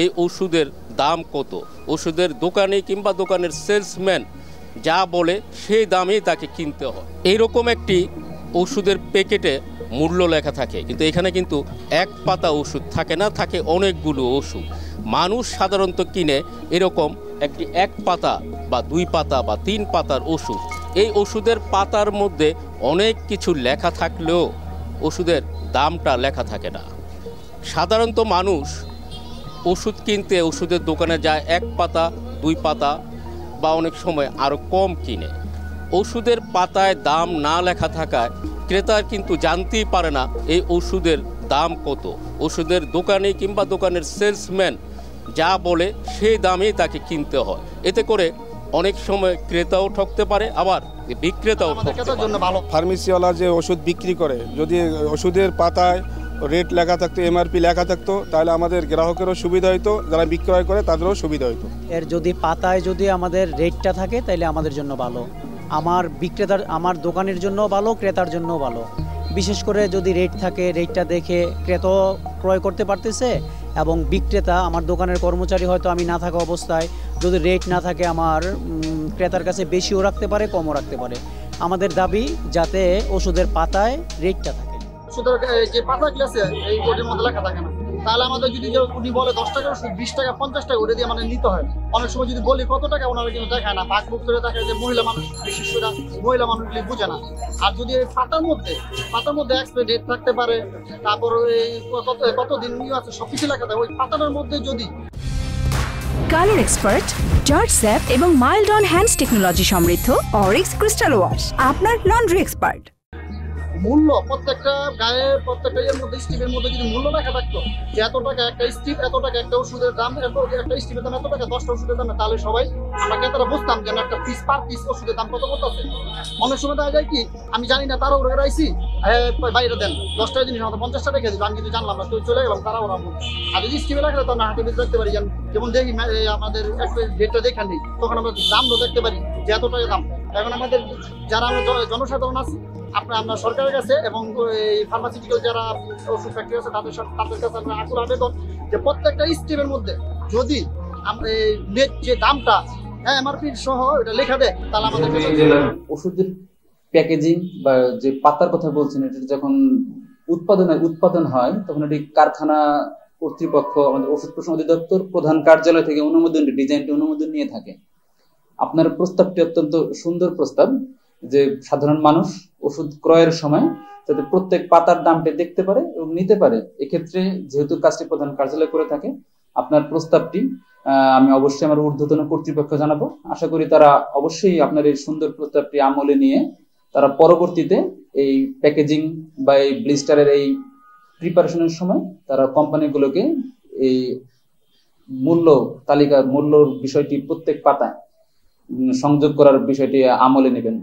এই ওষুধের দাম কত, ওষুধের দোকানে কিংবা দোকানের সেলসম্যান যা বলে সেই দামেই তাকে কিনতে হয়। এইরকম একটি ওষুধের প্যাকেটে মূল্য লেখা থাকে, কিন্তু এখানে কিন্তু এক পাতা ওষুধ থাকে না, থাকে অনেকগুলো ওষুধ। মানুষ সাধারণত কিনে এরকম একটি এক পাতা বা দুই পাতা বা তিন পাতার ওষুধ। এই ওষুধের পাতার মধ্যে অনেক কিছু লেখা থাকলেও ওষুধের দামটা লেখা থাকে না। সাধারণত মানুষ ওষুধ কিনতে ওষুধের দোকানে যায় এক পাতা দুই পাতা বা অনেক সময় আরও কম কিনে। ওষুধের পাতায় দাম না লেখা থাকায় ক্রেতার কিন্তু জানতেই পারে না এই ওষুধের দাম কত। ওষুধের দোকানে কিংবা দোকানের সেলসম্যান যা বলে সেই দামেই তাকে কিনতে হয়। এতে করে অনেক সময় ক্রেতাও ঠকতে পারে, আবার বিক্রেতাও ঠকতে পারে। ভালো ফার্মেসিওয়ালা যে ওষুধ বিক্রি করে, যদি ওষুধের পাতায় রেট লেখা থাকতো, এমআরপি লেখা থাকতো, তাহলে আমাদের গ্রাহকেরও সুবিধা হতো, যারা বিক্রয় করে তাদেরও সুবিধা হতো। এর যদি পাতায় যদি আমাদের রেটটা থাকে তাহলে আমাদের জন্য ভালো, আমার দোকানের জন্য ভালো, ক্রেতার জন্য ভালো। বিশেষ করে যদি রেট থাকে, রেটটা দেখে ক্রেতাও ক্রয় করতে পারতেছে এবং বিক্রেতা আমার দোকানের কর্মচারী হয়তো আমি না থাকা অবস্থায় যদি রেট না থাকে আমার ক্রেতার কাছে বেশিও রাখতে পারে, কমও রাখতে পারে। আমাদের দাবি যাতে ওষুধের পাতায় রেটটা থাকে। ওষুধের যে পাতাগুলো আছে এই বোর্ডের মধ্যে লেখা থাকে না, তাহলে আমাদের যদি উনি বলে 10 টাকা ওষুধ 20 টাকা 50 টাকা ওটা দিয়ে আমাদের নিতে হয়। অনেক সময় যদি বলি কত টাকা, ওনারা কিন্তু দেখায় না, ভাগ করে দেখায় যে মহিলা মানুষ, বিশেষ করে মহিলা মানুষগুলি বুঝে না। আর যদি পাতার মধ্যে এক্সপায়ারি ডেট থাকতে পারে, তারপর এই কতদিন আছে সবকিছু লেখা থাকে ওই পাতাটার মধ্যে। যদি কালার এক্সপার্ট, জর্জ স্যাপ এবং মাইল্ড অন হ্যান্ডস টেকনোলজি সমৃদ্ধ অরিক্স ক্রিস্টাল ওয়াশ আপনার লন্ড্রি এক্সপার্ট। মূল্য প্রত্যেকটা গায়ে, প্রত্যেকটা এর মধ্যে স্টিপের মধ্যে যদি মূল্য লেখা থাকতো যে এত টাকা একটা স্টিপ, এত টাকা একটা ওষুধের দাম, একটা স্টিপের দাম এত টাকা, 10টা ওষুধের দাম, তাহলে সবাই আমরা ক্রেতারা বুঝতাম যে একটা পিস পার পিস ওষুধের দাম কত করতেছে। অনেক সময় দেখা যায় কি আমি জানি না, তারা ওরা আইসি বাইরে দেন 10 টাকা জিনিস আমাদের 50 টাকা রেখে দিল, আমি কিন্তু জানলাম না, তো চলে গেলাম, তারা ওরা। আর যদি স্টিপে লেখা তো আমরা হাতে বেঁধে দেখতে পারি, যেমন দেখি আমাদের ডেটটা দেখা নেই, তখন আমরা দামও দেখতে পারি যে এত টাকা দাম। এখন আমাদের যারা আমরা জনসাধারণ আছি, আমরা সরকারের কাছে এবং এই ফার্মাসিউটিক্যাল যারা ওষুধ ফ্যাক্টরি আছে তাদের কাছে আমরা আকুল আবেদন যে প্রত্যেকটা স্টেপের মধ্যে যদি নেট যে দামটা এমআরপি সহ এটা লেখা দেয়, তাহলে আমাদের ওষুধের প্যাকেজিং বা যে পাতার কথা বলছেন, এটা যখন উৎপাদন হয় তখন এটি কারখানা কর্তৃপক্ষ আমাদের ওষুধ প্রশাসন অধিদপ্তর প্রধান কার্যালয় থেকে ডিজাইনটি অনুমোদন নিয়ে থাকে। আপনার প্রস্তাবটি অত্যন্ত সুন্দর প্রস্তাব, যে সাধারণ মানুষ ওষুধ ক্রয়ের সময় যাতে প্রত্যেক পাতার দামটি দেখতে পারে এবং নিতে পারে। এক্ষেত্রে যেহেতু কাজটি প্রধান কার্যালয় করে থাকে, আপনার প্রস্তাবটি আমি অবশ্যই আমার ঊর্ধ্বতন কর্তৃপক্ষ জানাবো। আশা করি তারা অবশ্যই আপনার এই সুন্দর প্রস্তাবটি আমলে নিয়ে তারা পরবর্তীতে এই প্যাকেজিং বা এই ব্লিস্টারের এই প্রিপারেশনের সময় তারা কোম্পানিগুলোকে এই মূল্যর বিষয়টি প্রত্যেক পাতায় সংযোগ করার বিষয়টি আমলে নেবেন।